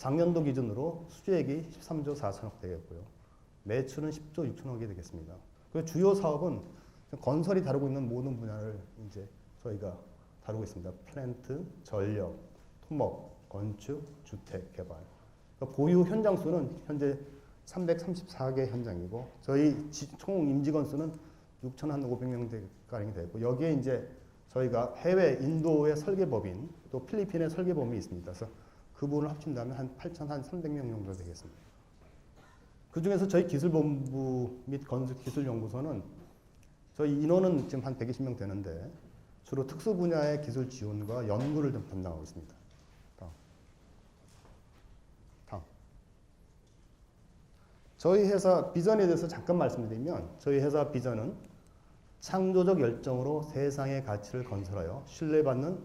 작년도 기준으로 수주액이 13조 4천억 되겠고요. 매출은 10조 6천억이 되겠습니다. 그 주요 사업은 건설이 다루고 있는 모든 분야를 이제 저희가 다루고 있습니다. 플랜트, 전력, 토목, 건축, 주택, 개발. 그러니까 보유 현장 수는 현재 334개 현장이고 저희 총 임직 건수는 6,500명 가량이 되고 여기에 이제 저희가 해외 인도의 설계법인 또 필리핀의 설계법인이 있습니다. 그래서 그 부분을 합친다면 한 8,300명 정도 되겠습니다. 그 중에서 저희 기술본부 및 건축기술연구소는 저희 인원은 지금 한 120명 되는데 주로 특수 분야의 기술 지원과 연구를 좀 담당하고 있습니다. 다음. 저희 회사 비전에 대해서 잠깐 말씀드리면 저희 회사 비전은 창조적 열정으로 세상의 가치를 건설하여 신뢰받는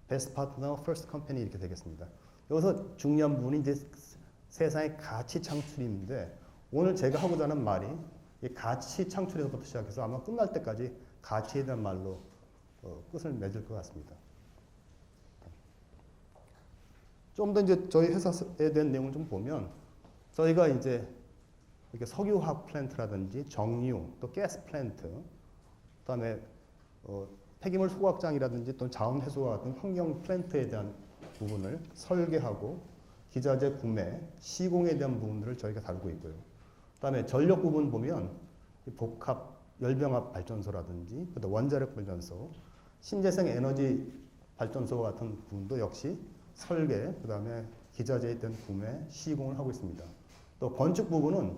베스트 파트너 퍼스트 컴퍼니 이렇게 되겠습니다. 여기서 중요한 부분이 이제 세상의 가치 창출인데 오늘 제가 하고자 하는 말이 이 가치 창출에서부터 시작해서 아마 끝날 때까지 가치에 대한 말로 끝을 맺을 것 같습니다. 좀 더 이제 저희 회사에 대한 내용을 좀 보면 저희가 이제 이렇게 석유화학 플랜트라든지 정유 또 가스 플랜트 그다음에 폐기물 소각장이라든지 또는 자원 회수와 같은 환경 플랜트에 대한 부분을 설계하고 기자재 구매, 시공에 대한 부분들을 저희가 다루고 있고요. 그다음에 전력 부분 보면 복합 열병합 발전소라든지 그다음 원자력 발전소, 신재생 에너지 발전소와 같은 부분도 역시 설계, 그다음에 기자재에 대한 구매, 시공을 하고 있습니다. 또 건축 부분은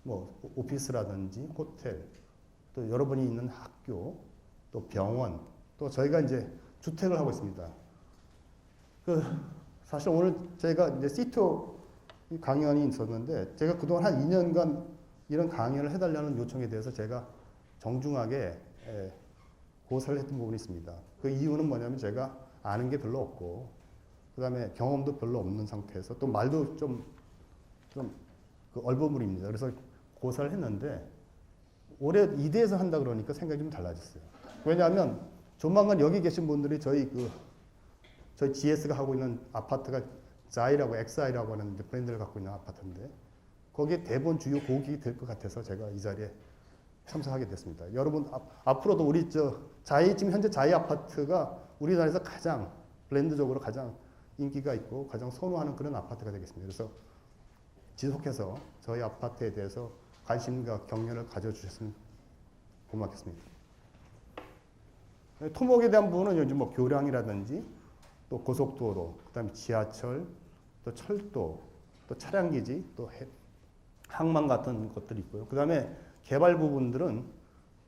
뭐 오피스라든지 호텔, 또 여러분이 있는 학교, 또 병원, 또 저희가 이제 주택을 하고 있습니다. 사실 오늘 제가 이제 CTO 강연이 있었는데 제가 그동안 한 2년간 이런 강연을 해달라는 요청에 대해서 제가 정중하게 고사를 했던 부분이 있습니다. 그 이유는 뭐냐면 제가 아는 게 별로 없고 그 다음에 경험도 별로 없는 상태에서 또 말도 좀 얼버무립니다. 그래서 고사를 했는데 올해 이대에서 한다 그러니까 생각이 좀 달라졌어요. 왜냐하면 조만간 여기 계신 분들이 저희 GS가 하고 있는 아파트가 자이라고 엑사이라고 하는 브랜드를 갖고 있는 아파트인데 거기에 대부분 주요 고객이 될 것 같아서 제가 이 자리에 참석하게 됐습니다. 여러분 앞으로도 우리 지금 현재 자이 아파트가 우리나라에서 가장 브랜드적으로 가장 인기가 있고 가장 선호하는 그런 아파트가 되겠습니다. 그래서 지속해서 저희 아파트에 대해서 관심과 격려를 가져주셨으면 고맙겠습니다. 토목에 대한 부분은 요즘 뭐 교량이라든지 또 고속도로, 그다음에 지하철, 또 철도, 또 차량기지, 또 항만 같은 것들이 있고요. 그다음에 개발 부분들은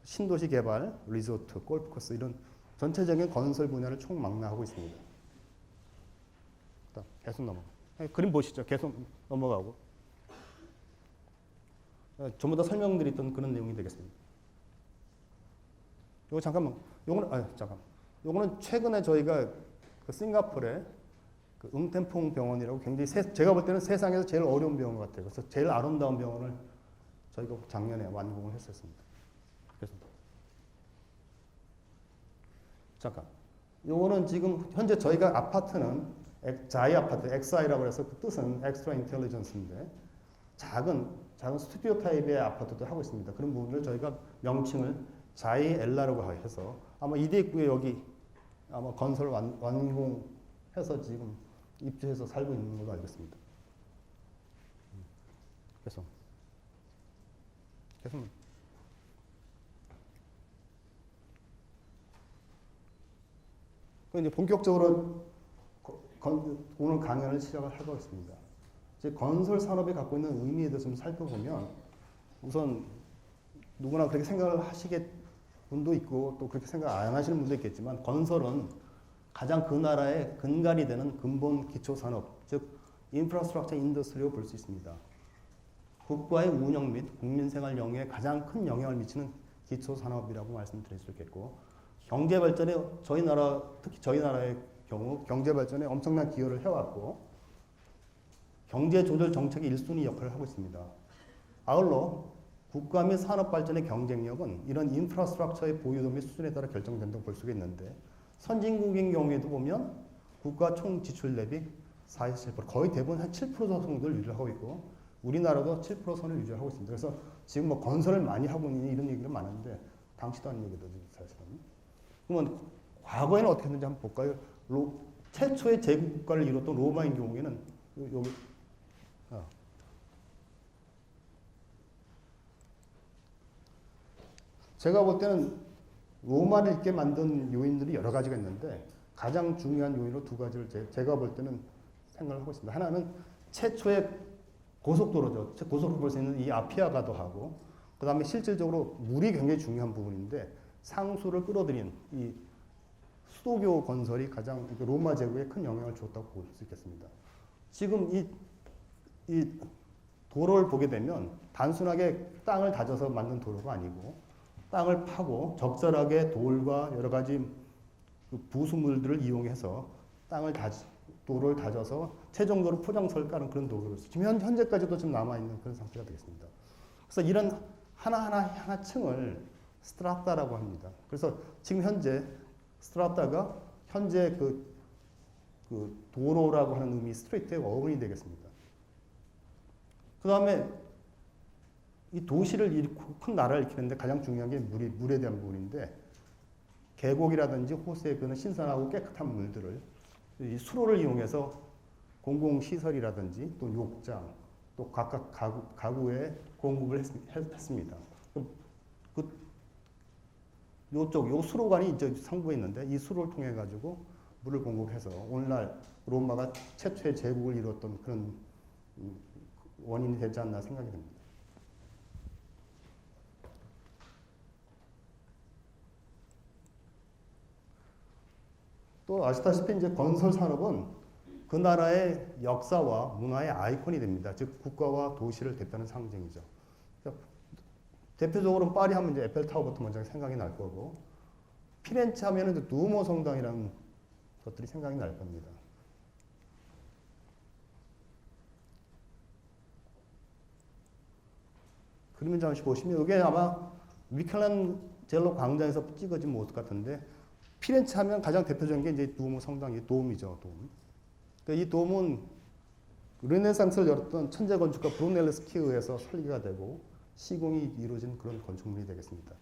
신도시 개발, 리조트, 골프코스 이런 전체적인 건설 분야를 총망라하고 있습니다. 계속 넘어가. 그림 보시죠. 계속 넘어가고. 전부 다 설명드렸던 그런 내용이 되겠습니다. 요거 잠깐만. 요거는 최근에 저희가 그 싱가포르의 그 응템퐁 병원이라고 굉장히 제가 볼 때는 세상에서 제일 어려운 병원 같아요. 그래서 제일 아름다운 병원을 저희가 작년에 완공을 했었습니다. 그래서 잠깐. 요거는 지금 현재 저희가 아파트는 자이 아파트, XI라고 해서 그 뜻은 엑스트라 인텔리전스인데 작은 스튜디오 타입의 아파트도 하고 있습니다. 그런 부분을 저희가 명칭을 자이 엘라라고 해서 아마 이대 입구에 여기 아마 건설 완공해서 지금 입주해서 살고 있는 걸로 알고 있습니다. 계속. 이제 본격적으로 오늘 강연을 시작을 하고 있습니다. 이제 건설 산업이 갖고 있는 의미에 대해서 좀 살펴보면 우선 누구나 그렇게 생각을 하시겠 분도 있고 또 그렇게 생각 안 하시는 분도 있겠지만 건설은 가장 그 나라의 근간이 되는 근본 기초 산업, 즉 인프라스트럭처 인더스트리로 볼 수 있습니다. 국가의 운영 및 국민 생활 영위에 가장 큰 영향을 미치는 기초 산업이라고 말씀드릴 수 있겠고 경제 발전에 특히 저희 나라의 경우 경제 발전에 엄청난 기여를 해왔고 경제 조절 정책의 1순위 역할을 하고 있습니다. 아울러 국가 및 산업 발전의 경쟁력은 이런 인프라스트럭처의 보유도 및 수준에 따라 결정된다고 볼 수가 있는데 선진국인 경우에도 보면 국가 총 지출 대비 47%, 거의 대부분 한 7% 정도를 유지하고 있고 우리나라도 7% 선을 유지하고 있습니다. 그래서 지금 뭐 건설을 많이 하고 있는 이런 얘기가 많은데 당시도 아닌 얘기도 사실은. 그러면 과거에는 어떻게 했는지 한번 볼까요? 최초의 제국 국가를 이뤘던 로마인 경우에는 여기 제가 볼 때는 로마를 있게 만든 요인들이 여러 가지가 있는데 가장 중요한 요인으로 두 가지를 제가 볼 때는 생각을 하고 있습니다. 하나는 최초의 고속도로죠. 고속도로 볼 수 있는 이 아피아 가도하고 그 다음에 실질적으로 물이 굉장히 중요한 부분인데 상수를 끌어들인 이 수도교 건설이 가장 로마 제국에 큰 영향을 줬다고 볼 수 있겠습니다. 지금 이 도로를 보게 되면 단순하게 땅을 다져서 만든 도로가 아니고 땅을 파고 적절하게 돌과 여러 가지 부수물들을 이용해서 도로를 다져서 최종적으로 포장선을 까는 그런 도로를 지금 현재까지도 좀 남아있는 그런 상태가 되겠습니다. 그래서 이런 하나 층을 스트라타라고 합니다. 그래서 지금 현재 스트라타가 현재 그 도로라고 하는 의미 스트레이트의 어원이 되겠습니다. 그 다음에 이 도시를 큰 나라를 일으키는데 가장 중요한 게 물에 대한 부분인데 계곡이라든지 호수에 그는 신선하고 깨끗한 물들을 이 수로를 이용해서 공공시설이라든지 또 욕장 또 각각 가구에 공급을 했습니다. 요 수로관이 이제 상부에 있는데 이 수로를 통해 가지고 물을 공급해서 오늘날 로마가 최초의 제국을 이뤘던 그런 원인이 되지 않나 생각이 듭니다. 또 아시다시피 이제 건설 산업은 그 나라의 역사와 문화의 아이콘이 됩니다. 즉 국가와 도시를 대표하는 상징이죠. 대표적으로 파리 하면 이제 에펠타워부터 먼저 생각이 날 거고 피렌체 하면은 두오모 성당이라는 것들이 생각이 날 겁니다. 그러면 잠시 보시면 이게 아마 미켈란젤로 광장에서 찍어진 모습 같은데 피렌체 하면 가장 대표적인 게 이제 두오모 성당이 도움이죠. 도움. 그러니까 이 도움은 르네상스를 열었던 천재 건축가 브루넬레스키에 의해서 설계가 되고 시공이 이루어진 그런 건축물이 되겠습니다.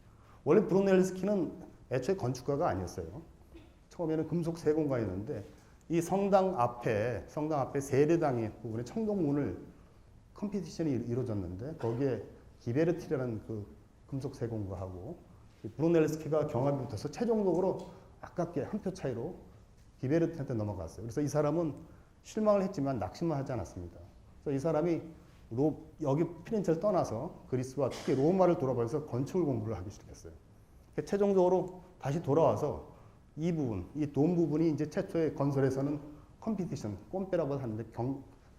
원래 브루넬레스키는 애초에 건축가가 아니었어요. 처음에는 금속 세공가였는데 이 성당 앞에 세례당의 부분에 청동문을 컴피티션이 이루어졌는데 거기에 기베르티라는 그 금속 세공가하고 브루넬레스키가 경합이 붙어서 최종적으로 아깝게 한 표 차이로 기베르티한테 넘어갔어요. 그래서 이 사람은 실망을 했지만 낙심을 하지 않았습니다. 그래서 이 사람이 여기 피렌체를 떠나서 그리스와 특히 로마를 돌아봐서 건축을 공부를 하기 시작했어요. 최종적으로 다시 돌아와서 이 부분, 이 돔 부분이 이제 최초의 건설에서는 컴피티션, 꼼페라고 하는데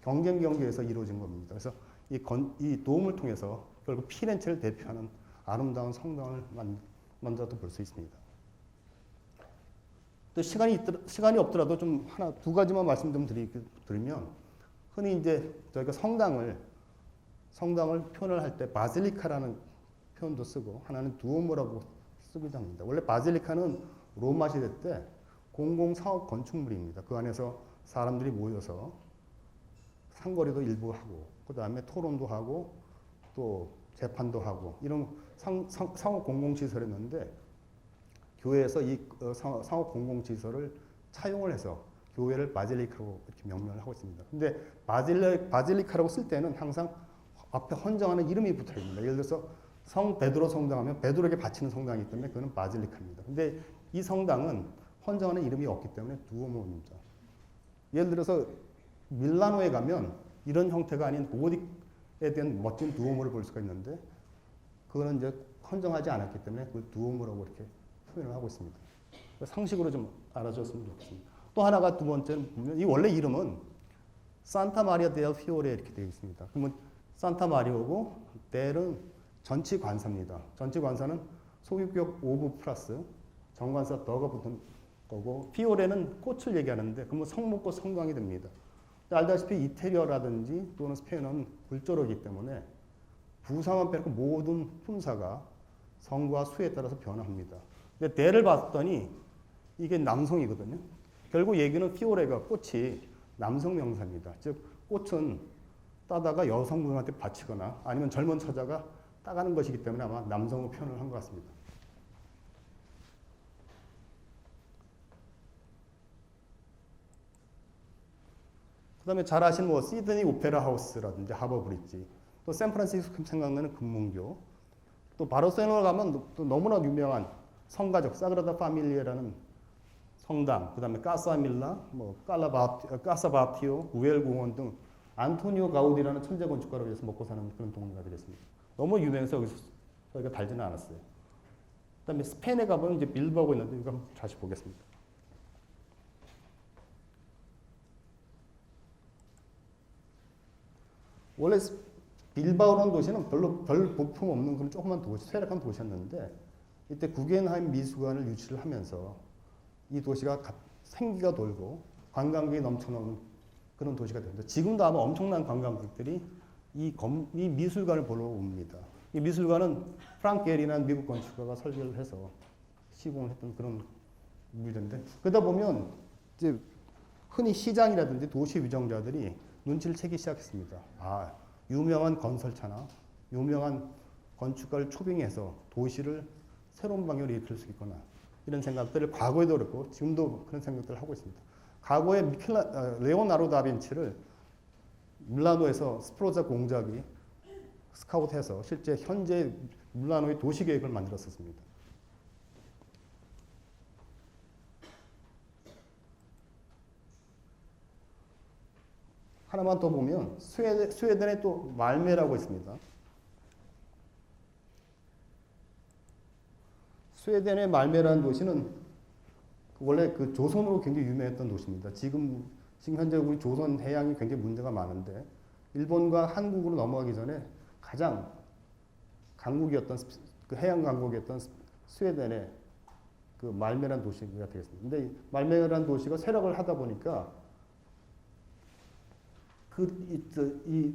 경쟁 경기에서 이루어진 겁니다. 그래서 이 돔을 통해서 결국 피렌체를 대표하는 아름다운 성당을 만들었다 볼 수 있습니다. 또 시간이 없더라도 좀 두 가지만 말씀 좀 드리면 흔히 이제 저희가 성당을 표현을 할 때 바질리카라는 표현도 쓰고 하나는 두오모라고 쓰기도 합니다. 원래 바질리카는 로마 시대 때 공공사업 건축물입니다. 그 안에서 사람들이 모여서 상거리도 일부 하고 그 다음에 토론도 하고 또 재판도 하고 이런 상업 공공시설이었는데 교회에서 이 상업 공공시설을 차용을 해서 교회를 바질리카라고 이렇게 명명을 하고 있습니다. 근데 바질리카라고 쓸 때는 항상 앞에 헌정하는 이름이 붙어 있습니다. 예를 들어서 성 베드로 성당하면 베드로에게 바치는 성당이기 때문에 그는 바질리카입니다. 근데 이 성당은 헌정하는 이름이 없기 때문에 두오모입니다. 예를 들어서 밀라노에 가면 이런 형태가 아닌 고딕에 대한 멋진 두오모를 볼 수가 있는데 그거는 이제 헌정하지 않았기 때문에 그걸 두오모라고 이렇게 표현을 하고 있습니다. 상식으로 좀 알아줬으면 좋겠습니다. 또 하나가 두 번째는 보면 이 원래 이름은 산타 마리아 델 피오레 이렇게 되어 있습니다. 그러면 산타 마리오고 델은 전치관사입니다. 전치관사는 소유격 오브 플러스 정관사 더가 붙은 거고 피오레는 꽃을 얘기하는데 그러면 성목과 성강이 됩니다. 알다시피 이태리어라든지 또는 스페인어는 불조어이기 때문에 부사만 빼놓고 모든 품사가 성과 수에 따라서 변화합니다. 근데 델을 봤더니 이게 남성이거든요. 결국 얘기는 피오레가 꽃이 남성 명사입니다. 즉 꽃은 따다가 여성분한테 바치거나 아니면 젊은 처자가 따가는 것이기 때문에 아마 남성으로 표현을 한 것 같습니다. 그 다음에 잘 아시는 뭐 시드니 오페라 하우스라든지 하버 브릿지, 또 샌프란시스코 생각나는 금문교, 또 바르셀로나 가면 또 너무나 유명한 성가적 사그라다 파밀리에라는 성당, 그 다음에 까사밀라, 뭐 까사바티오, 우엘 공원 등 안토니오 가우디라는 천재 건축가로 위해서 먹고 사는 그런 동네가 되겠습니다. 너무 유명해서 여기서 저희가 달지는 않았어요. 그 다음에 스페인에 가보면 이제 빌바오가 있는데 이거 한번 다시 보겠습니다. 원래 빌바오라는 도시는 별 볼품 없는 그런 조그만 도시, 쇠락한 도시였는데 이때 구겐하임 미술관을 유치를 하면서 이 도시가 생기가 돌고 관광객이 넘쳐나는 그런 도시가 됩니다. 지금도 아마 엄청난 관광객들이 이 미술관을 보러 옵니다. 이 미술관은 프랑크 게리라는 미국 건축가가 설계를 해서 시공을 했던 그런 물건인데 그러다 보면 이제 흔히 시장이라든지 도시 위정자들이 눈치를 채기 시작했습니다. 아, 유명한 건설차나 유명한 건축가를 초빙해서 도시를 새로운 방향으로 이끌 수 있거나 이런 생각들을 과거에도 그렇고 지금도 그런 생각들을 하고 있습니다. 과거에 레오나르도 다빈치를 밀라노에서 스프로자 공작이 스카우트해서 실제 현재 밀라노의 도시 계획을 만들었었습니다. 하나만 더 보면 스웨덴에 또 말메라고 있습니다. 스웨덴의 말메라는 도시는 원래 그 조선으로 굉장히 유명했던 도시입니다. 지금 현재 우리 조선 해양이 굉장히 문제가 많은데 일본과 한국으로 넘어가기 전에 가장 강국이었던 그 해양 강국이었던 스웨덴의 그 말메라는 도시가 되겠습니다. 근데 말메라는 도시가 쇠락을 하다 보니까 이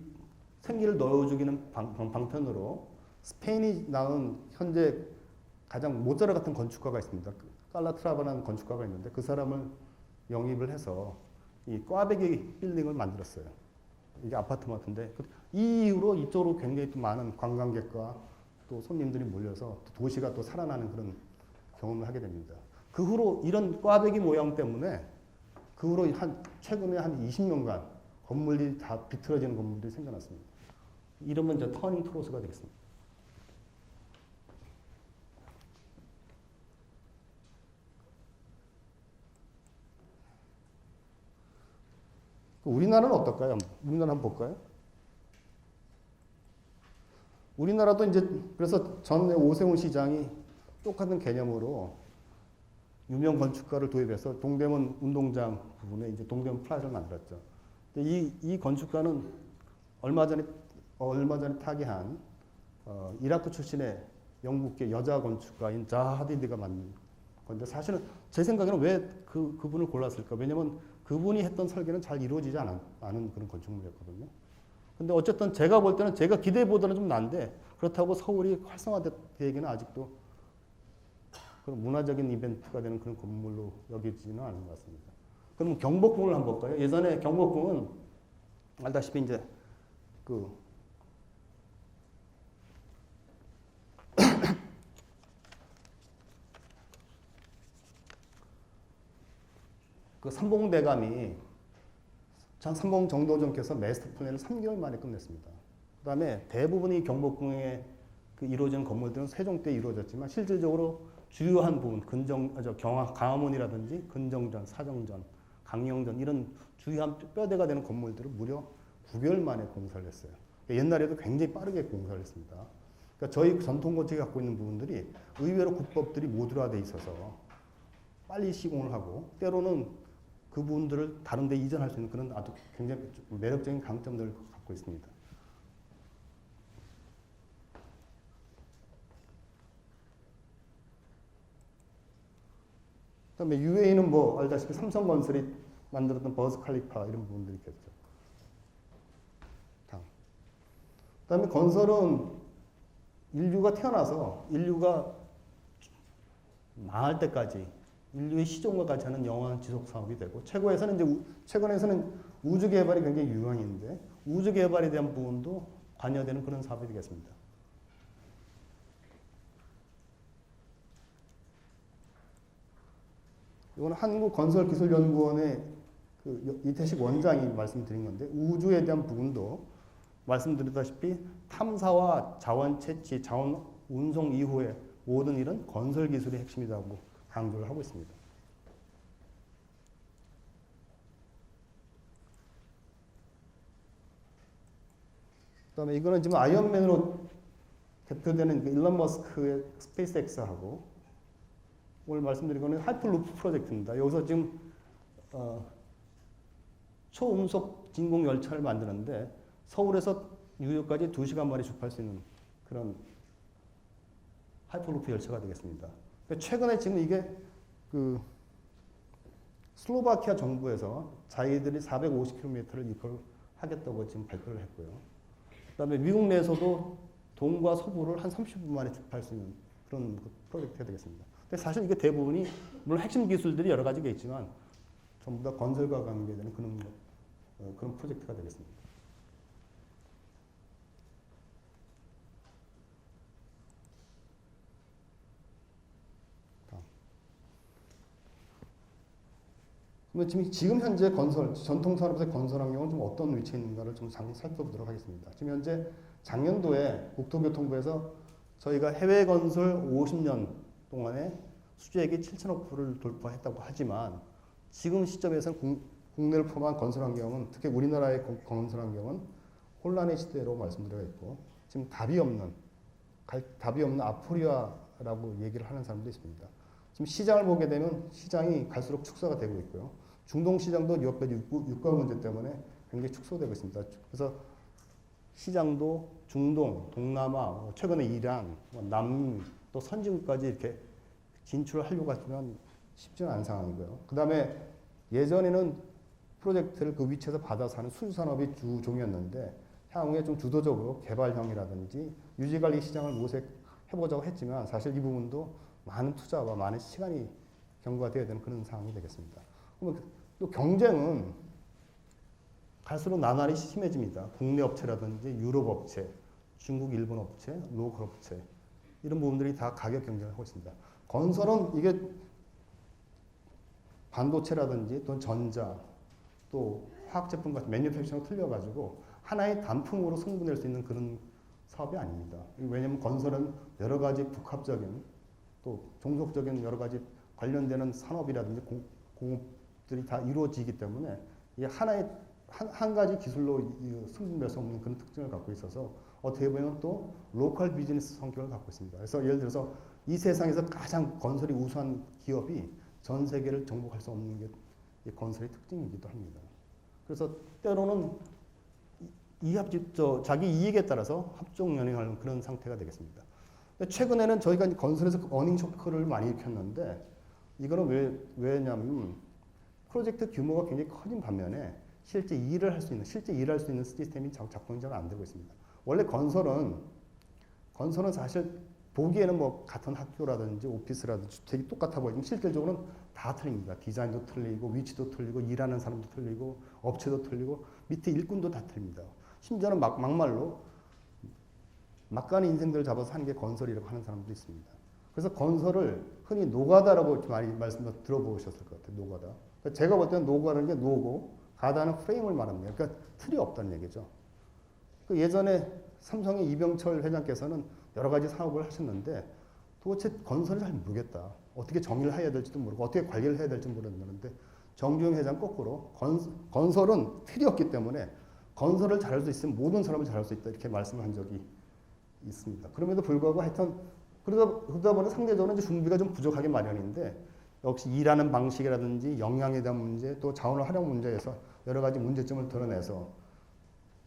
생기를 넣어주기는 방편으로 스페인이 낳은 현재 가장 모짜르 같은 건축가가 있습니다. 깔라트라바라는 건축가가 있는데 그 사람을 영입을 해서 이 꽈배기 빌딩을 만들었어요. 이게 아파트마트인데 이 이후로 이쪽으로 굉장히 또 많은 관광객과 또 손님들이 몰려서 또 도시가 또 살아나는 그런 경험을 하게 됩니다. 그 후로 이런 꽈배기 모양 때문에 그 후로 최근에 한 20년간 건물이 다 비틀어지는 건물들이 생겨났습니다. 이러면 이제 터닝 트로스가 되겠습니다. 우리나라는 어떨까요? 우리나라 한번 볼까요? 우리나라도 이제 그래서 전에 오세훈 시장이 똑같은 개념으로 유명 건축가를 도입해서 동대문 운동장 부분에 이제 동대문 플라자를 만들었죠. 이 건축가는 얼마 전에 타계한 이라크 출신의 영국계 여자 건축가인 자하 하디드가 만든 건데 사실은 제 생각에는 왜 그분을 골랐을까? 왜냐면 그분이 했던 설계는 잘 이루어지지 않은 그런 건축물이었거든요. 근데 어쨌든 제가 볼 때는 제가 기대보다는 좀 난데 그렇다고 서울이 활성화되기는 아직도 그런 문화적인 이벤트가 되는 그런 건물로 여기지는 않은 것 같습니다. 그럼 경복궁을 한번 볼까요? 예전에 경복궁은 알다시피 이제 그 삼봉대감이 삼봉 정도전께서 마스터 플랜을 3개월 만에 끝냈습니다. 그 다음에 대부분이 경복궁에 이루어지는 건물들은 세종 때 이루어졌지만 실질적으로 주요한 부분, 광화문이라든지 근정전, 사정전, 강영전 이런 주요한 뼈대가 되는 건물들을 무려 9개월 만에 공사를 했어요. 옛날에도 굉장히 빠르게 공사를 했습니다. 그러니까 저희 전통 건축이 갖고 있는 부분들이 의외로 국법들이 모듈화되어 있어서 빨리 시공을 하고 때로는 그 부분들을 다른 데 이전할 수 있는 그런 아주 굉장히 매력적인 강점들을 갖고 있습니다. 그다음에 UAE는 뭐 알다시피 삼성건설이 만들었던 버즈 칼리파 이런 부분들이 있겠죠. 그다음에 건설은 인류가 태어나서 인류가 망할 때까지 인류의 시종과 같이 하는 영원한 지속 사업이 되고 최근에서는 우주 개발이 굉장히 유망인데 우주 개발에 대한 부분도 관여되는 그런 사업이 되겠습니다. 이건 한국건설기술연구원의 그 이태식 원장이 말씀드린 건데 우주에 대한 부분도 말씀드렸다시피 탐사와 자원 채취, 자원 운송 이후의 모든 일은 건설 기술의 핵심이라고 강조를 하고 있습니다. 그다음에 이거는 지금 아이언맨으로 대표되는 그 일론 머스크의 스페이스X하고 오늘 말씀드린 거는 하이퍼루프 프로젝트입니다. 여기서 지금 초음속 진공 열차를 만드는데 서울에서 뉴욕까지 2시간 만에 주파할 수 있는 그런 하이퍼루프 열차가 되겠습니다. 그러니까 최근에 지금 이게 그 슬로바키아 정부에서 자기들이 450km를 이걸 하겠다고 지금 발표를 했고요. 그다음에 미국 내에서도 동과 서부를 한 30분 만에 주파할 수 있는 그런 프로젝트가 되겠습니다. 근데 사실 이게 대부분이 물론 핵심 기술들이 여러 가지가 있지만 전부 다 건설과 관계되는 그런 프로젝트가 되겠습니다. 그러면 지금 현재 전통 산업에서 건설 환경은 좀 어떤 위치에 있는가를 좀 살펴보도록 하겠습니다. 지금 현재 작년도에 국토교통부에서 저희가 해외 건설 50년 동안에 수주액이 7천억 불을 돌파했다고 하지만 지금 시점에서는 국내를 포함한 건설 환경은 특히 우리나라의 건설 환경은 혼란의 시대로 말씀드려 있고 지금 답이 없는 아포리아라고 얘기를 하는 사람도 있습니다. 지금 시장을 보게 되면 시장이 갈수록 축소가 되고 있고요. 중동 시장도 유가 문제 때문에 굉장히 축소되고 있습니다. 그래서 시장도 중동, 동남아, 최근에 이란, 남미, 또 선진국까지 이렇게 진출을 하려고 하지만 쉽지는 않은 상황이고요. 그 다음에 예전에는 프로젝트를 그 위치에서 받아서 하는 수주산업이 주종이었는데 향후에 좀 주도적으로 개발형이라든지 유지관리 시장을 모색해보자고 했지만 사실 이 부분도 많은 투자와 많은 시간이 경과가 되어야 되는 그런 상황이 되겠습니다. 그러면 또 경쟁은 갈수록 나날이 심해집니다. 국내 업체라든지 유럽 업체, 중국, 일본 업체, 로컬 업체 이런 부분들이 다 가격 경쟁을 하고 있습니다. 건설은 이게 반도체라든지 또 전자, 또 화학제품 같은 매뉴팩처링 틀려가지고 하나의 단품으로 승부낼 수 있는 그런 사업이 아닙니다. 왜냐하면 건설은 여러 가지 복합적인 또 종속적인 여러 가지 관련되는 산업이라든지 공업들이 다 이루어지기 때문에 이게 한 가지 기술로 승부낼 수 없는 그런 특징을 갖고 있어서 어떻게 보면 또 로컬 비즈니스 성격을 갖고 있습니다. 그래서 예를 들어서 이 세상에서 가장 건설이 우수한 기업이 전 세계를 정복할 수 없는 게 건설의 특징이기도 합니다. 그래서 때로는 자기 이익에 따라서 합종연행하는 그런 상태가 되겠습니다. 최근에는 저희가 건설에서 어닝 쇼크를 많이 일으켰는데 이거는 왜냐하면 프로젝트 규모가 굉장히 커진 반면에 실제 일할 수 있는 시스템이 작동이 잘 안 되고 있습니다. 원래 건설은 사실 보기에는 뭐 같은 학교라든지 오피스라든지 주택이 똑같아 보이지만 실질적으로는 다 틀립니다. 디자인도 틀리고 위치도 틀리고 일하는 사람도 틀리고 업체도 틀리고 밑에 일꾼도 다 틀립니다. 심지어는 막말로 막간의 인생들을 잡아서 하는 게 건설이라고 하는 사람도 있습니다. 그래서 건설을 흔히 노가다라고 많이 말씀 들어보셨을 것 같아요. 노가다. 그러니까 제가 볼 때는 노가라는 게 노고 가다는 프레임을 말합니다. 그러니까 틀이 없다는 얘기죠. 예전에 삼성의 이병철 회장께서는 여러 가지 사업을 하셨는데 도대체 건설을 잘 모르겠다. 어떻게 정의를 해야 될지도 모르고 어떻게 관리를 해야 될지 모르는데 정주영 회장 거꾸로 건설은 틀이 없기 때문에 건설을 잘할 수 있으면 모든 사람을 잘할 수 있다 이렇게 말씀을 한 적이 있습니다. 그럼에도 불구하고 하여튼 그러다 보니 상대적으로 이제 준비가 좀 부족하게 마련인데 역시 일하는 방식이라든지 역량에 대한 문제 또 자원을 활용 문제에서 여러 가지 문제점을 드러내서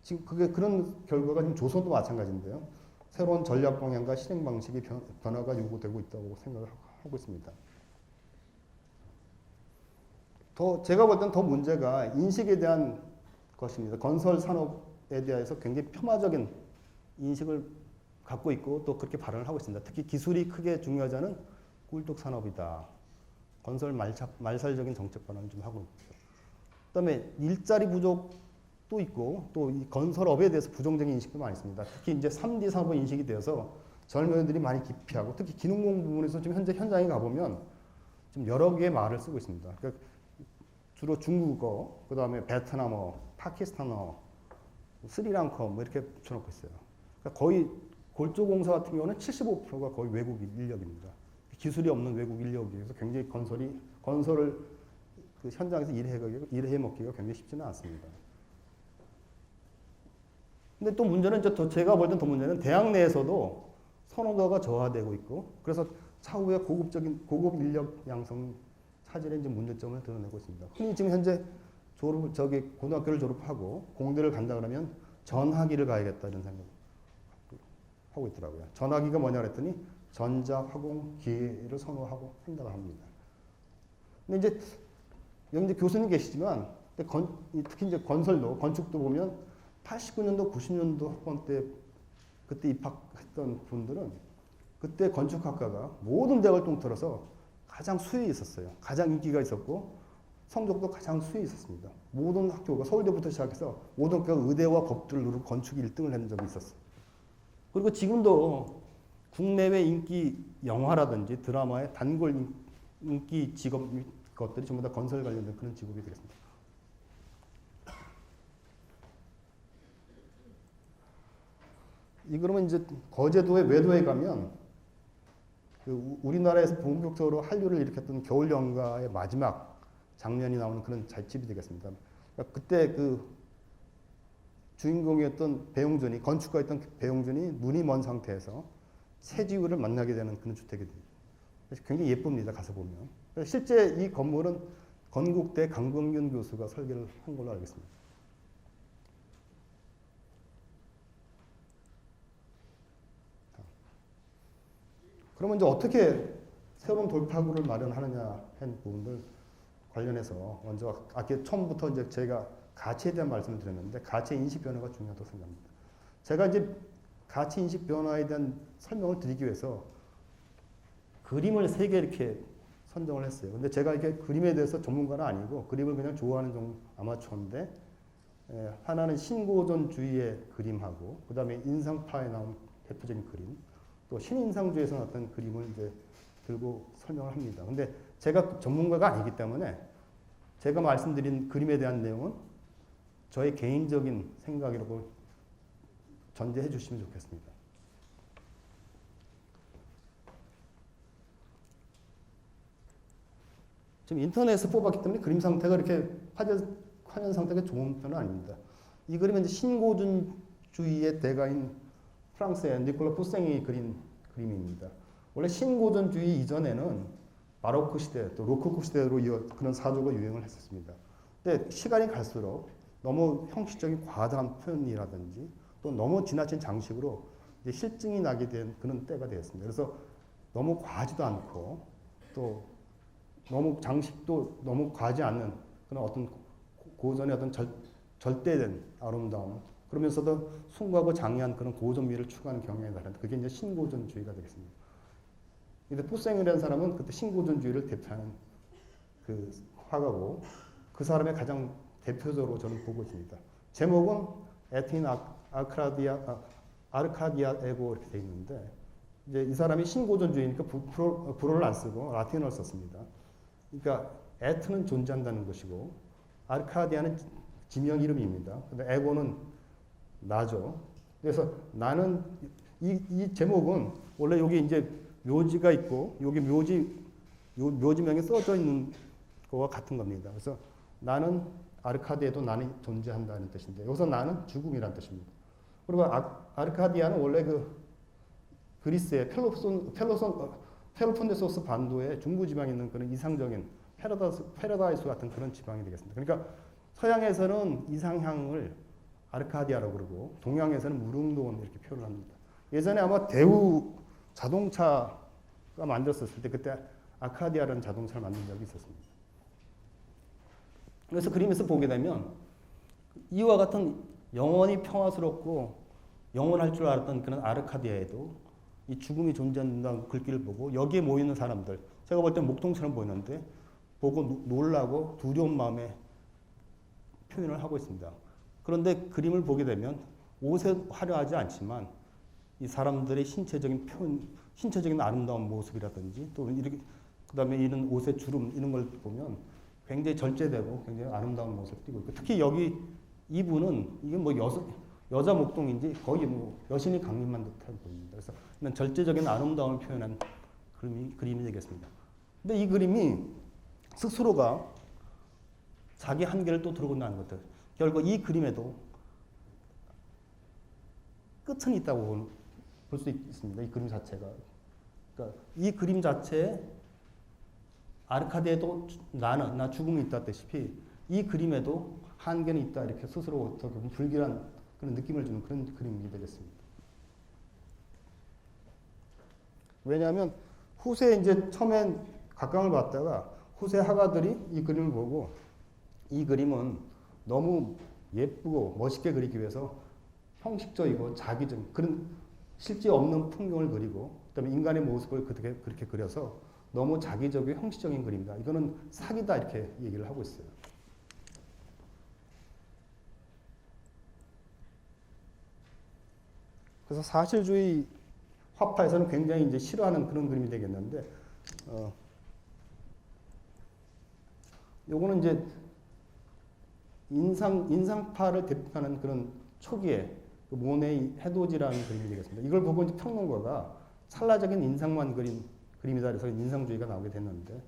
지금 그런 결과가 지금 조선도 마찬가지인데요. 새로운 전략 방향과 실행 방식의 변화가 요구되고 있다고 생각을 하고 있습니다. 제가 볼 때는 더 문제가 인식에 대한 것입니다. 건설 산업에 대해서 굉장히 폄하적인 인식을 갖고 있고 또 그렇게 발언을 하고 있습니다. 특히 기술이 크게 중요하지 않은 꿀뚝 산업이다. 건설 말살적인 정책 발언을 좀 하고 있고요. 그다음에 일자리 부족도 있고 또 이 건설업에 대해서 부정적인 인식도 많이 있습니다. 특히 이제 3D 산업 인식이 되어서 젊은이들이 많이 기피하고 특히 기능공 부분에서 지금 현재 현장에 가보면 지금 여러 개의 말을 쓰고 있습니다. 그러니까 주로 중국어, 그다음에 베트남어, 파키스탄어, 스리랑커 뭐 이렇게 붙여놓고 있어요. 그러니까 거의 골조공사 같은 경우는 75%가 거의 외국 인력입니다. 기술이 없는 외국 인력에 의해서 굉장히 건설을 그 현장에서 일해 먹기가 굉장히 쉽지는 않습니다. 근데 또 문제는 제가 볼 땐 더 문제는 대학 내에서도 선호도가 저하되고 있고 그래서 차후에 고급 인력 양성 차질의 이제 문제점을 드러내고 있습니다. 흔히 지금 현재 고등학교를 졸업하고 공대를 간다 그러면 전학위를 가야겠다 이런 생각 하고 있더라고요. 전학위가 뭐냐 그랬더니 전자, 화공, 기계를 선호하고 한다고 합니다. 근데 이제 여기 이제 교수님 계시지만 특히 이제 건축도 보면 89년도, 90년도 학번 때 그때 입학했던 분들은 그때 건축학과가 모든 대학을 통틀어서 가장 수혜에 있었어요. 가장 인기가 있었고 성적도 가장 수혜에 있었습니다. 모든 학교가 서울대부터 시작해서 모든 학교가 의대와 법대를 누르고 건축 1등을 했는 적이 있었어요. 그리고 지금도 국내외 인기 영화라든지 드라마의 단골 인기 직업 것들이 전부 다 건설 관련된 그런 직업이 되겠습니다. 그러면 이제 거제도의 외도에 가면 우리나라에서 본격적으로 한류를 일으켰던 겨울연가의 마지막 장면이 나오는 그런 집이 되겠습니다. 그러니까 그때 그 주인공이었던 배용준이 건축가였던 배용준이 눈이 먼 상태에서 새지우를 만나게 되는 그런 주택이 됩니다. 굉장히 예쁩니다. 가서 보면. 실제 이 건물은 건국대 강병균 교수가 설계를 한 걸로 알고 있습니다. 그러면 이제 어떻게 새로운 돌파구를 마련하느냐 한 부분들 관련해서 먼저 아까 처음부터 이제 제가 가치에 대한 말씀을 드렸는데 가치 인식 변화가 중요하다고 생각합니다. 제가 이제 가치 인식 변화에 대한 설명을 드리기 위해서 그림을 3개 이렇게 선정을 했어요. 근데 제가 이게 그림에 대해서 전문가는 아니고 그림을 그냥 좋아하는 아마추어인데 하나는 신고전주의의 그림하고 그 다음에 인상파에 나온 대표적인 그림 또 신인상주의에서 나왔던 그림을 이제 들고 설명을 합니다. 근데 제가 전문가가 아니기 때문에 제가 말씀드린 그림에 대한 내용은 저의 개인적인 생각이라고 전제해 주시면 좋겠습니다. 지금 인터넷에서 뽑았기 때문에 그림 상태가 이렇게 화면 상태가 좋은 편은 아닙니다. 이 그림은 이제 신고전주의의 대가인 프랑스의 니콜라 포생이 그린 그림입니다. 원래 신고전주의 이전에는 바로크 시대 또 로코코 시대로 그런 사조가 유행을 했었습니다. 근데 시간이 갈수록 너무 형식적인 과다한 표현이라든지 또 너무 지나친 장식으로 이제 실증이 나게 된 그런 때가 되었습니다. 그래서 너무 과하지도 않고 또 너무 장식도 너무 과하지 않는 그런 어떤 고전의 어떤 절대된 아름다움 그러면서도 숭고하고 장애한 그런 고전미를 추구하는 경향이 다른데 그게 이제 신고전주의가 되겠습니다. 근데 포생이라는 사람은 그때 신고전주의를 대표하는 그 화가고 그 사람의 가장 대표적으로 저는 보고 있습니다. 제목은 에틴 아르카디아 에고 이렇게 되어 있는데 이제 이 사람이 신고전주의니까 불어를 안 쓰고 라틴어를 썼습니다. 그러니까 에트는 존재한다는 것이고 아르카디아는 지명 이름입니다. 근데 에고는 나죠. 그래서 나는 이 제목은 원래 여기 이제 묘지가 있고 여기 묘지명이 써져 있는 거와 같은 겁니다. 그래서 나는 아르카디아에도 나는 존재한다는 뜻인데 여기서 나는 죽음이라는 뜻입니다. 그리고 아르카디아는 원래 그 그리스의 펠로폰네소스 반도의 중부지방에 있는 그런 이상적인 페라다이스 같은 그런 지방이 되겠습니다. 그러니까 서양에서는 이상향을 아르카디아라고 그러고 동양에서는 무릉도원 이렇게 표현을 합니다. 예전에 아마 대우 자동차가 만들었을 때 그때 아카디아라는 자동차를 만든 적이 있었습니다. 그래서 그림에서 보게 되면 이와 같은 영원히 평화스럽고 영원할 줄 알았던 그런 아르카디아에도 이 죽음이 존재한다는 글귀를 보고 여기에 모이는 사람들 제가 볼 때 목동처럼 보이는데 보고 놀라고 두려운 마음에 표현을 하고 있습니다. 그런데 그림을 보게 되면 옷에 화려하지 않지만 이 사람들의 신체적인 표현, 신체적인 아름다운 모습이라든지 또 이렇게 그다음에 이런 옷의 주름 이런 걸 보면 굉장히 절제되고 굉장히 아름다운 모습을 띠고 있고 특히 여기 이분은 이게 뭐 여자 목동인지 거의 뭐 여신이 강림한 듯한 보입니다. 그래서 이런 절제적인 아름다움을 표현한 그림이 되겠습니다. 근데 이 그림이 스스로가 자기 한계를 또 드러낸다는 것들. 결국 이 그림에도 끝은 있다고 볼 수 있습니다. 이 그림 자체가. 그러니까 이 그림 자체에 아르카디에도 나 죽음이 있다듯이 이 그림에도 한계는 있다 이렇게 스스로 어떻게 보면 불길한 그런 느낌을 주는 그런 그림이 되겠습니다. 왜냐하면 후세 이제 처음엔 각광을 받다가 후세 화가들이 이 그림을 보고 이 그림은 너무 예쁘고 멋있게 그리기 위해서 형식적이고 자기적 그런 실제 없는 풍경을 그리고 그다음에 인간의 모습을 그렇게 그려서 너무 자기적이고 형식적인 그림이다. 이거는 사기다 이렇게 얘기를 하고 있어요. 그래서 사실주의 화파에서는 굉장히 이제 싫어하는 그런 그림이 되겠는데, 요거는 이제 인상파를 대표하는 그런 초기에 그 모네의 해돋이라는 그림이 되겠습니다. 이걸 보고 이제 평론가가 찰나적인 인상만 그림이다 그래서 인상주의가 나오게 됐는데,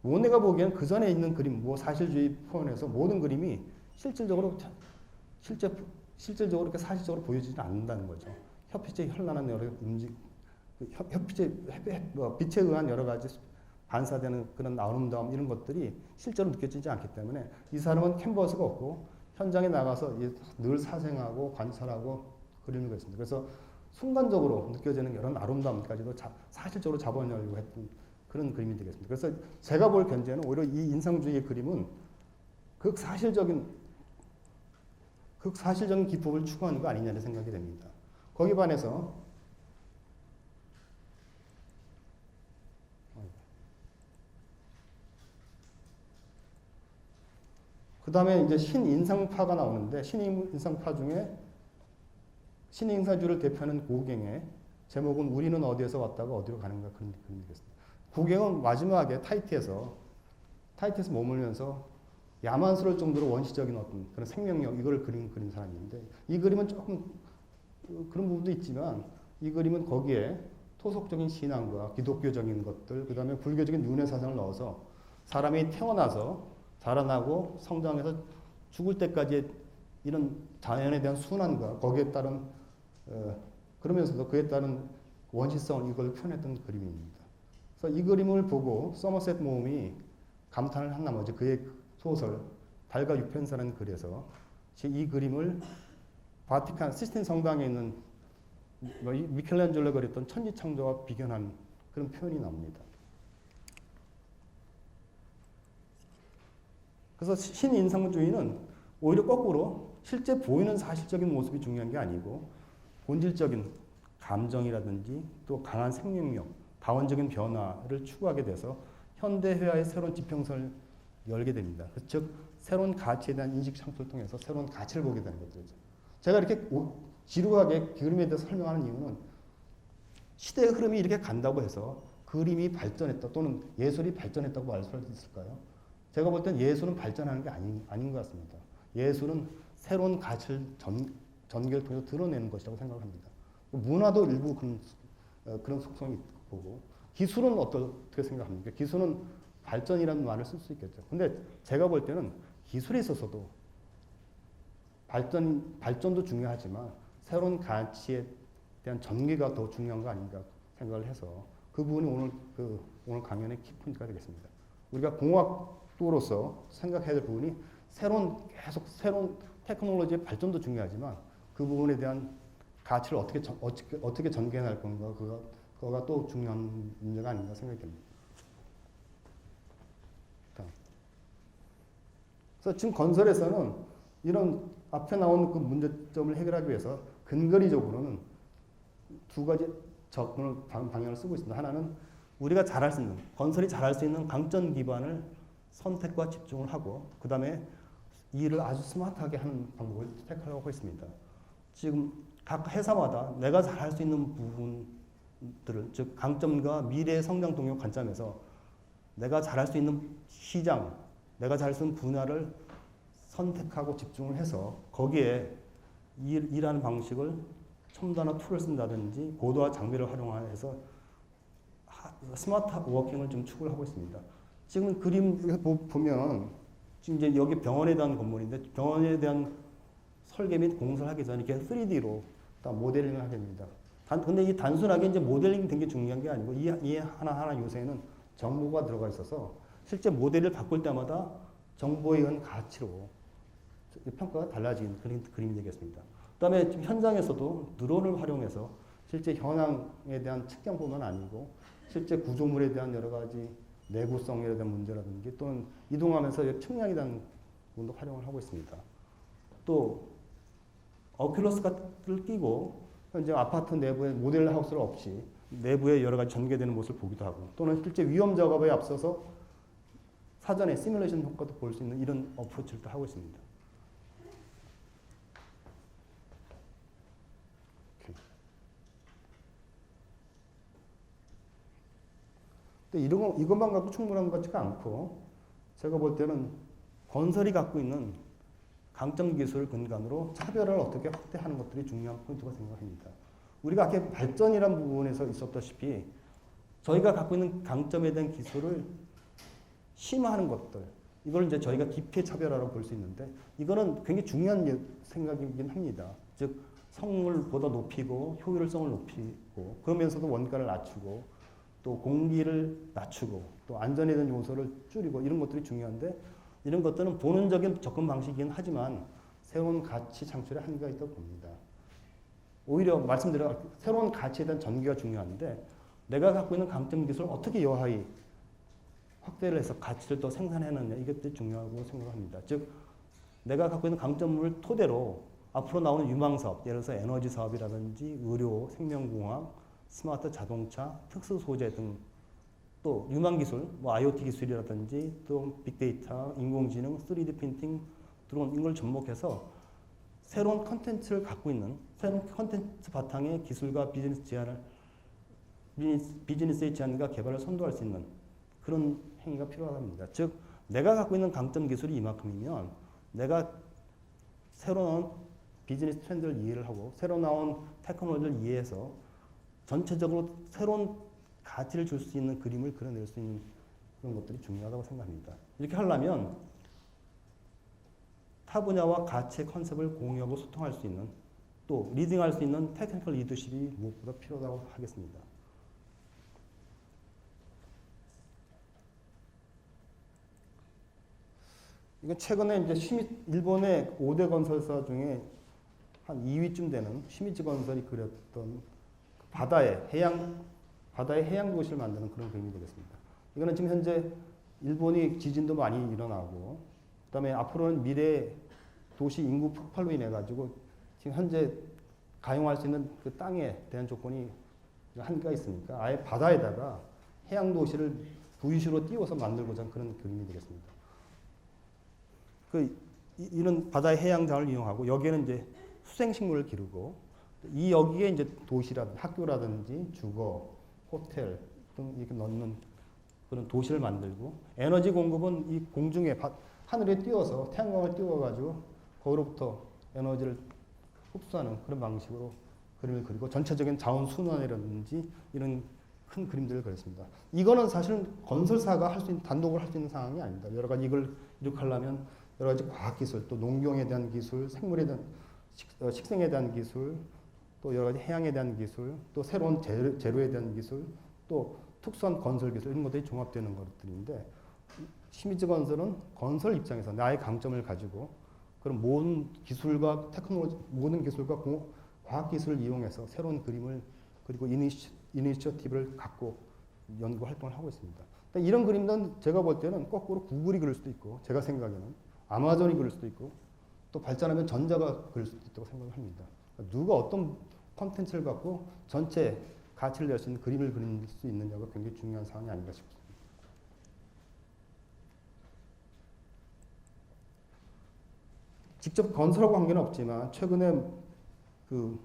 모네가 보기엔 그 전에 있는 그림, 뭐 사실주의 표현에서 모든 그림이 실질적으로 이렇게 사실적으로 보여지지 않는다는 거죠. 햇빛에 현란한 여러 빛에 의한 여러 가지 반사되는 그런 아름다움 이런 것들이 실제로 느껴지지 않기 때문에 이 사람은 캔버스가 없고 현장에 나가서 늘 사생하고 관찰하고 그리는 것입니다. 그래서 순간적으로 느껴지는 이런 아름다움까지도 사실적으로 잡아내려고 했던 그런 그림이 되겠습니다. 그래서 제가 볼 견제는 오히려 이 인상주의의 그림은 극사실적인 기법을 추구하는 거 아니냐는 생각이 됩니다. 거기에 반해서 그 다음에 이제 신인상파가 나오는데 신인상파 중에 신인상주의를 대표하는 고갱의 제목은 우리는 어디에서 왔다가 어디로 가는가 그런 그림이겠습니다. 고갱은 마지막에 타히티에서 머물면서 야만스러울 정도로 원시적인 어떤 그런 생명력 이걸 그린 사람인데 이 그림은 조금 그런 부분도 있지만 이 그림은 거기에 토속적인 신앙과 기독교적인 것들 그 다음에 불교적인 윤회 사상을 넣어서 사람이 태어나서 자라나고 성장해서 죽을 때까지 이런 자연에 대한 순환과 거기에 따른 그러면서도 그에 따른 원시성 이걸 표현했던 그림입니다. 그래서 이 그림을 보고 서머셋 모음이 감탄을 한 나머지 그의 소설 달과 육편사라는 글에서 이 그림을 바티칸 시스틴 성당에 있는 미켈란젤로가 그렸던 천지창조와 비견한 그런 표현이 나옵니다. 그래서 신인상주의는 오히려 거꾸로 실제 보이는 사실적인 모습이 중요한 게 아니고 본질적인 감정이라든지 또 강한 생명력, 다원적인 변화를 추구하게 돼서 현대회화의 새로운 지평선을 열게 됩니다. 즉 새로운 가치에 대한 인식 창출을 통해서 새로운 가치를 보게 되는 것들이죠. 제가 이렇게 지루하게 그림에 대해서 설명하는 이유는 시대의 흐름이 이렇게 간다고 해서 그림이 발전했다 또는 예술이 발전했다고 말 수 있을까요? 제가 볼 땐 예술은 발전하는 게 아닌 것 같습니다. 예술은 새로운 가치를 전개를 통해서 드러내는 것이라고 생각합니다. 문화도 일부 그런 속성이 보고 기술은 어떻게 생각합니까? 기술은 발전이라는 말을 쓸 수 있겠죠. 근데 제가 볼 때는 기술에 있어서도 발전도 중요하지만 새로운 가치에 대한 전개가 더 중요한 거 아닌가 생각을 해서 그 부분이 오늘 강연의 키포인트가 되겠습니다. 우리가 공학도로서 생각해야 될 부분이 계속 새로운 테크놀로지의 발전도 중요하지만 그 부분에 대한 가치를 어떻게 전개해 날 건가 그거가 또 중요한 문제가 아닌가 생각이 됩니다. 그래서 지금 건설에서는 이런 앞에 나온 그 문제점을 해결하기 위해서 근거리적으로는 두 가지 방향을 쓰고 있습니다. 하나는 우리가 잘할 수 있는 건설이 잘할 수 있는 강점 기반을 선택과 집중을 하고 그 다음에 일을 아주 스마트하게 하는 방법을 택하려고 하고 있습니다. 지금 각 회사마다 내가 잘할 수 있는 부분들을 즉 강점과 미래의 성장 동력 관점에서 내가 잘할 수 있는 시장, 내가 잘할 수 있는 분야를 선택하고 집중을 해서 거기에 일하는 방식을 첨단화 툴을 쓴다든지 고도화 장비를 활용해서 스마트 워킹을 좀 추구를 하고 있습니다. 지금 그림 보면 지금 이제 여기 병원에 대한 건물인데 병원에 대한 설계 및 공사를 하기 전에 이렇게 3D로 다 모델링을 하게 됩니다. 근데 이 단순하게 이제 모델링 된 게 중요한 게 아니고 이 하나하나 요새는 정보가 들어가 있어서 실제 모델을 바꿀 때마다 정보에 의한 가치로 평가가 달라지는 그런 그림이 되겠습니다. 그다음에 지금 현장에서도 드론을 활용해서 실제 현황에 대한 측정뿐만 아니고 실제 구조물에 대한 여러 가지 내구성에 대한 문제라든지 또는 이동하면서 측량에 대한 부분도 활용을 하고 있습니다. 또 오큘러스를 끼고 현재 아파트 내부에 모델 하우스를 없이 내부에 여러 가지 전개되는 모습을 보기도 하고 또는 실제 위험 작업에 앞서서 사전에 시뮬레이션 효과도 볼 수 있는 이런 어프로치를 또 하고 있습니다. 이것만 갖고 충분한 것 같지가 않고 제가 볼 때는 건설이 갖고 있는 강점 기술을 근간으로 차별화를 어떻게 확대하는 것들이 중요한 포인트가 생각합니다. 우리가 아까 발전이라는 부분에서 있었다시피 저희가 갖고 있는 강점에 대한 기술을 심화하는 것들 이걸 이제 저희가 기피 차별화라고 볼 수 있는데 이거는 굉장히 중요한 생각이긴 합니다. 즉 성능보다 높이고 효율성을 높이고 그러면서도 원가를 낮추고 또 공기를 낮추고 또 안전에 대한 요소를 줄이고 이런 것들이 중요한데 이런 것들은 본능적인 접근 방식이긴 하지만 새로운 가치 창출에 한계가 있다고 봅니다. 오히려 말씀드려 새로운 가치에 대한 전개가 중요한데 내가 갖고 있는 강점 기술을 어떻게 여하이 확대를 해서 가치를 또 생산해내느냐 이것도 중요하고 생각합니다. 즉 내가 갖고 있는 강점을 토대로 앞으로 나오는 유망사업 예를 들어서 에너지 사업이라든지 의료, 생명공학, 스마트 자동차, 특수 소재 등 또 유망 기술, 뭐 IoT 기술이라든지 또 빅데이터, 인공지능, 3D 프린팅, 드론 이런 걸 접목해서 새로운 컨텐츠를 갖고 있는 새로운 컨텐츠 바탕의 기술과 비즈니스의 제안과 개발을 선도할 수 있는 그런 행위가 필요합니다. 즉 내가 갖고 있는 강점 기술이 이만큼이면 내가 새로 나온 비즈니스 트렌드를 이해를 하고 새로 나온 테크놀로지를 이해해서 전체적으로 새로운 가치를 줄 수 있는 그림을 그려낼 수 있는 그런 것들이 중요하다고 생각합니다. 이렇게 하려면 타 분야와 가치의 컨셉을 공유하고 소통할 수 있는 또 리딩할 수 있는 테크니컬 리더십이 무엇보다 필요하다고 하겠습니다. 이건 최근에 이제 일본의 5대 건설사 중에 한 2위쯤 되는 시미즈 건설이 그렸던 바다의 해양 도시를 만드는 그런 그림이 되겠습니다. 이거는 지금 현재 일본이 지진도 많이 일어나고 그다음에 앞으로는 미래 도시 인구 폭발로 인해 가지고 지금 현재 가용할 수 있는 그 땅에 대한 조건이 한계가 있으니까 아예 바다에다가 해양 도시를 V시로 띄워서 만들고자 하는 그런 그림이 되겠습니다. 이런 바다의 해양장을 이용하고 여기에는 이제 수생식물을 기르고 이 여기에 이제 도시라든지 학교라든지 주거, 호텔 등 이렇게 넣는 그런 도시를 만들고 에너지 공급은 이 공중에 하늘에 띄워서 태양광을 띄워가지고 거기로부터 에너지를 흡수하는 그런 방식으로 그림을 그리고 전체적인 자원 순환이라든지 이런 큰 그림들을 그렸습니다. 이거는 사실은 건설사가 할 수 있는 단독으로 할 수 있는 상황이 아닙니다. 여러 가지 이걸 이렇게 하려면 여러 가지 과학 기술, 또 농경에 대한 기술, 생물에 대한 식생에 대한 기술, 또 여러 가지 해양에 대한 기술, 또 새로운 재료에 대한 기술, 또 특수한 건설 기술 이런 것들이 종합되는 것들인데 시미즈 건설은 건설 입장에서 나의 강점을 가지고 그런 모든 기술과 테크놀로지, 모든 기술과 과학 기술을 이용해서 새로운 그림을 그리고 이니셔티브를 갖고 연구 활동을 하고 있습니다. 이런 그림은 제가 볼 때는 거꾸로 구글이 그릴 수도 있고 제가 생각에는 아마존이 그릴 수도 있고 또 발전하면 전자가 그릴 수도 있다고 생각합니다. 누가 어떤 콘텐츠를 갖고 전체 가치를 낼 수 있는 그림을 그릴 수 있느냐가 굉장히 중요한 사항이 아닌가 싶습니다. 직접 건설하고 관계는 없지만 최근에 그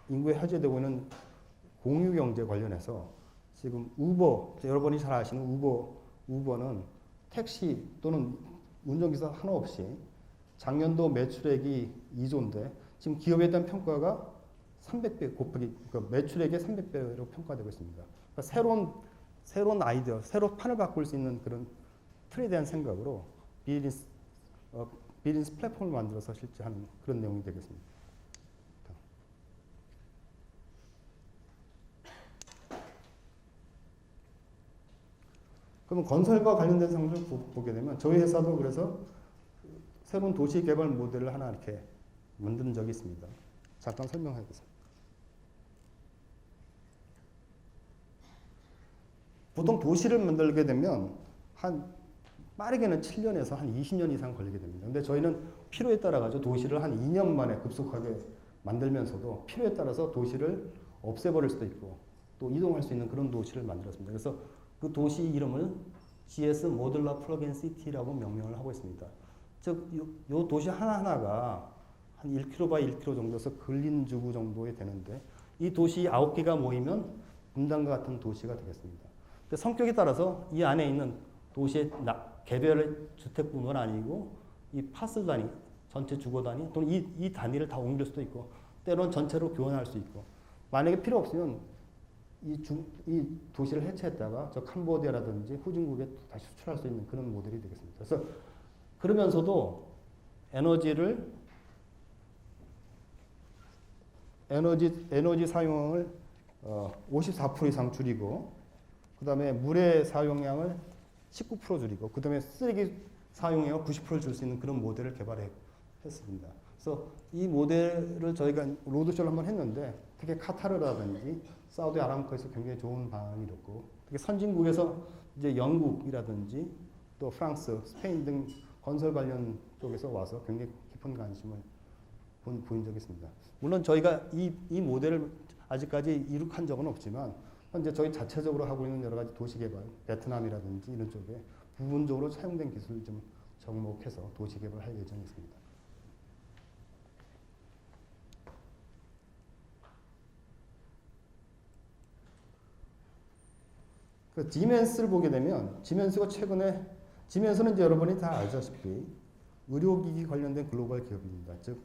인구에 해제되고 있는 공유 경제 관련해서 지금 우버, 여러분이 잘 아시는 우버는 택시 또는 운전기사 하나 없이 작년도 매출액이 2조인데 지금 기업에 대한 평가가 300배 곱하기 그러니까 매출액의 300배로 평가되고 있습니다. 그러니까 새로운 아이디어, 새로 판을 바꿀 수 있는 그런 틀에 대한 생각으로 비즈니스 플랫폼을 만들어서 실제 하는 그런 내용이 되겠습니다. 그럼 건설과 관련된 상황을 보게 되면 저희 회사도 그래서 새로운 도시 개발 모델을 하나 이렇게 만든 적이 있습니다. 잠깐 설명하겠습니다. 보통 도시를 만들게 되면 한 빠르게는 7년에서 한 20년 이상 걸리게 됩니다. 근데 저희는 필요에 따라 가지고 도시를 한 2년 만에 급속하게 만들면서도 필요에 따라서 도시를 없애버릴 수도 있고 또 이동할 수 있는 그런 도시를 만들었습니다. 그래서 그 도시 이름을 GS 모듈러 플러그인 시티라고 명명을 하고 있습니다. 즉, 요 도시 하나하나가 한 1km by 1km 정도에서 근린주구 정도에 되는데 이 도시 9개가 모이면 분당과 같은 도시가 되겠습니다. 성격에 따라서 이 안에 있는 도시의 개별 주택구는 아니고 이 파슬 단위, 전체 주거 단위 또는 이 단위를 다 옮길 수도 있고 때로는 전체로 교환할 수 있고 만약에 필요 없으면 이 도시를 해체했다가 저 캄보디아라든지 후진국에 다시 수출할 수 있는 그런 모델이 되겠습니다. 그래서 그러면서도 에너지 사용을 54% 이상 줄이고 그 다음에 물의 사용량을 19% 줄이고 그 다음에 쓰레기 사용량을 90% 줄 수 있는 그런 모델을 개발했습니다. 그래서 이 모델을 저희가 로드쇼를 한번 했는데 특히 카타르라든지 사우디 아람코에서 굉장히 좋은 반응이 있었고 특히 선진국에서 이제 영국이라든지 또 프랑스, 스페인 등 건설 관련 쪽에서 와서 굉장히 깊은 관심을 보인 적이 있습니다. 물론 저희가 이 모델을 아직까지 이룩한 적은 없지만 현재 저희 자체적으로 하고 있는 여러 가지 도시 개발, 베트남이라든지 이런 쪽에 부분적으로 사용된 기술을 좀 접목해서 도시 개발할 예정이 있습니다. 그 지멘스를 보게 되면 지멘스가 최근에 지멘스는 이제 여러분이 다 알다시피 의료기기 관련된 글로벌 기업입니다. 즉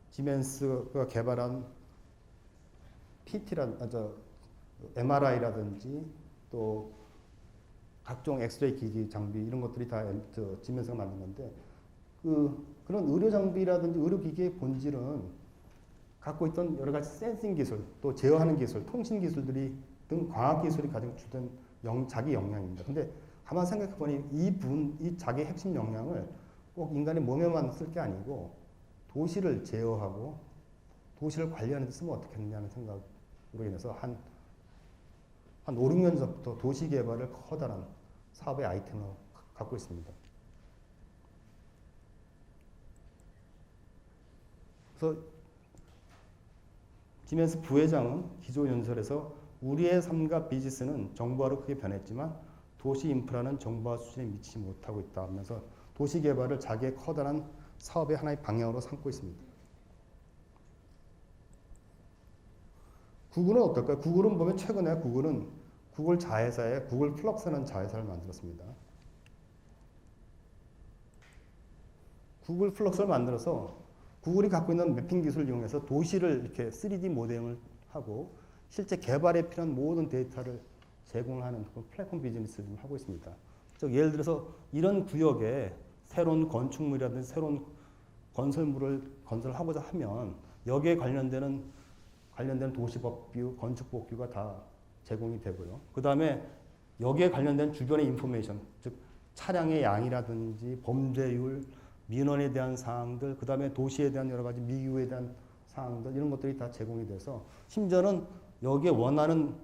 지멘스가 개발한 MRI라든지 또 각종 엑스레이 기기 장비 이런 것들이 다 지멘스가 만든 건데 그런 의료 장비라든지 의료 기기의 본질은 갖고 있던 여러 가지 센싱 기술, 또 제어하는 기술, 통신 기술들이 등 과학 기술이 가장 주된 자기 역량입니다. 근데 가만 생각해 보니 이 자기 핵심 역량을 꼭 인간의 몸에만 쓸 게 아니고 도시를 제어하고 도시를 관리하는 데 쓰면 어떻겠느냐는 생각으로 인해서 한 5, 6년 전부터 도시 개발을 커다란 사업의 아이템을 갖고 있습니다. 그래서 지멘스 부회장은 기조연설에서 우리의 삶과 비즈니스는 정부화로 크게 변했지만 도시 인프라는 정부화 수준에 미치지 못하고 있다 하면서 도시 개발을 자기의 커다란 사업의 하나의 방향으로 삼고 있습니다. 구글은 어떨까요? 구글은 보면 최근에 구글 자회사에 구글 플럭스라는 자회사를 만들었습니다. 구글 플럭스를 만들어서 구글이 갖고 있는 매핑 기술을 이용해서 도시를 이렇게 3D 모델링을 하고 실제 개발에 필요한 모든 데이터를 제공하는 플랫폼 비즈니스를 좀 하고 있습니다. 즉 예를 들어서 이런 구역에 새로운 건축물이라든지 새로운 건설물을 건설하고자 하면 여기에 관련되는 도시법규, 건축법규가 다 제공이 되고요. 그 다음에 여기에 관련된 주변의 인포메이션, 즉 차량의 양이라든지 범죄율, 민원에 대한 사항들, 그 다음에 도시에 대한 여러 가지 미규에 대한 사항들 이런 것들이 다 제공이 돼서 심지어는 여기에 원하는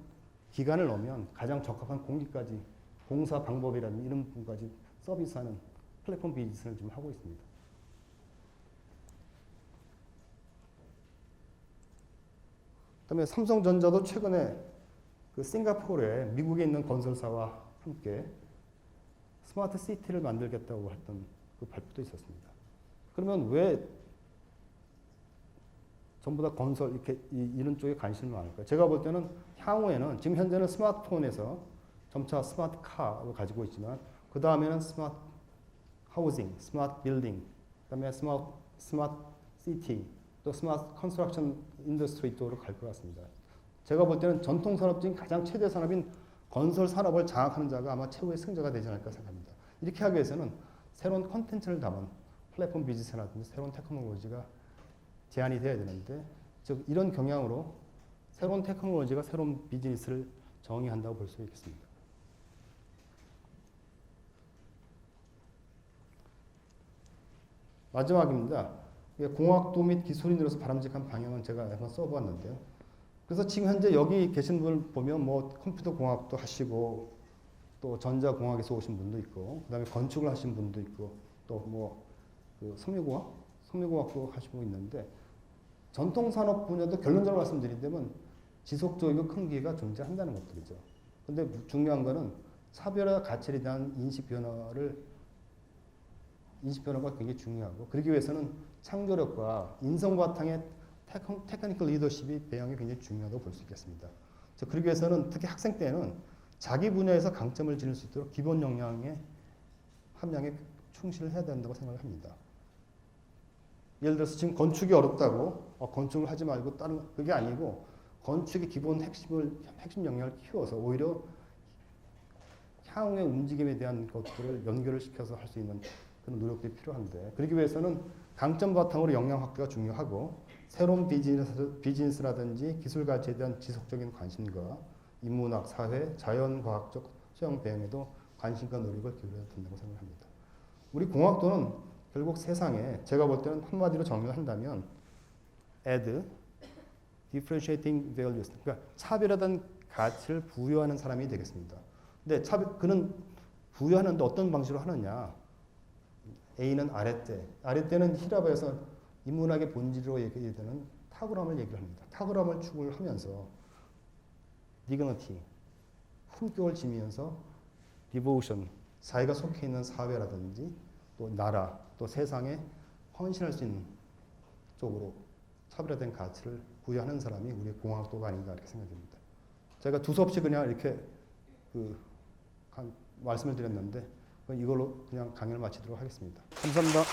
기간을 넣으면 가장 적합한 공기까지 공사 방법이라든지 이런 부분까지 서비스하는 플랫폼 비즈니스를 좀 하고 있습니다. 그다음에 삼성전자도 최근에 그 싱가포르에 미국에 있는 건설사와 함께 스마트 시티를 만들겠다고 했던 그 발표도 있었습니다. 그러면 왜 전부 다 건설 이렇게 이런 쪽에 관심을 많을까요? 제가 볼 때는 향후에는 지금 현재는 스마트폰에서 점차 스마트 카를 가지고 있지만 그 다음에는 스마트 하우징, 스마트 빌딩, 그다음에 스마트 시티, 또 스마트 컨스트럭션 인더스트리 쪽으로 갈 것 같습니다. 제가 볼 때는 전통 산업 중 가장 최대 산업인 건설 산업을 장악하는 자가 아마 최후의 승자가 되지 않을까 생각합니다. 이렇게 하기 위해서는 새로운 컨텐츠를 담은 플랫폼 비즈니스라든지 새로운 테크놀로지가 제한이 돼야 되는데, 즉 이런 경향으로 새로운 테크놀로지가 새로운 비즈니스를 정의한다고 볼 수 있겠습니다. 마지막입니다. 공학도 및 기술인으로서 바람직한 방향은 제가 한번 써보았는데요. 그래서 지금 현재 여기 계신 분을 보면 뭐 컴퓨터 공학도 하시고 또 전자공학에서 오신 분도 있고 그다음에 건축을 하신 분도 있고 또 뭐 그 섬유공학도 하시고 있는데, 전통 산업 분야도 결론적으로 말씀드린다면 지속적이고 큰 기회가 존재한다는 것들이죠. 근데 중요한 거는 차별화 가치에 대한 인식 변화가 굉장히 중요하고, 그러기 위해서는 창조력과 인성 바탕의 테크니컬 리더십이 배양이 굉장히 중요하다고 볼 수 있겠습니다. 그러기 위해서는 특히 학생 때는 자기 분야에서 강점을 지닐 수 있도록 기본 역량의 함량에 충실을 해야 된다고 생각을 합니다. 예를 들어서 지금 건축이 어렵다고 건축을 하지 말고 다른 그게 아니고, 건축의 기본 핵심 역량을 키워서 오히려 향후의 움직임에 대한 것들을 연결을 시켜서 할 수 있는 그런 노력들이 필요한데, 그러기 위해서는 강점 바탕으로 역량 확대가 중요하고, 새로운 비즈니스라든지 기술 가치에 대한 지속적인 관심과 인문학, 사회, 자연과학적 소양 배양에도 관심과 노력을 기울여야 된다고 생각합니다. 우리 공학도는 결국 세상에 제가 볼 때는 한마디로 정의를 한다면 add, differentiating values, 그러니까 차별화된 가치를 부여하는 사람이 되겠습니다. 근데 그는 부여하는데 어떤 방식으로 하느냐? A는 아랫대는 히라바에서 인문학의 본질로 얘기되는 탁월함을 얘기합니다. 탁월함을 추구를 하면서 dignity, 품격을 지니면서 devotion, 자기가 속해 있는 사회라든지 또 나라, 또 세상에 헌신할 수 있는 쪽으로 차별화된 가치를 부여하는 사람이 우리 공학도가 아닌가 이렇게 생각됩니다. 제가 두서없이 그냥 이렇게 말씀을 드렸는데 이걸로 그냥 강의를 마치도록 하겠습니다. 감사합니다.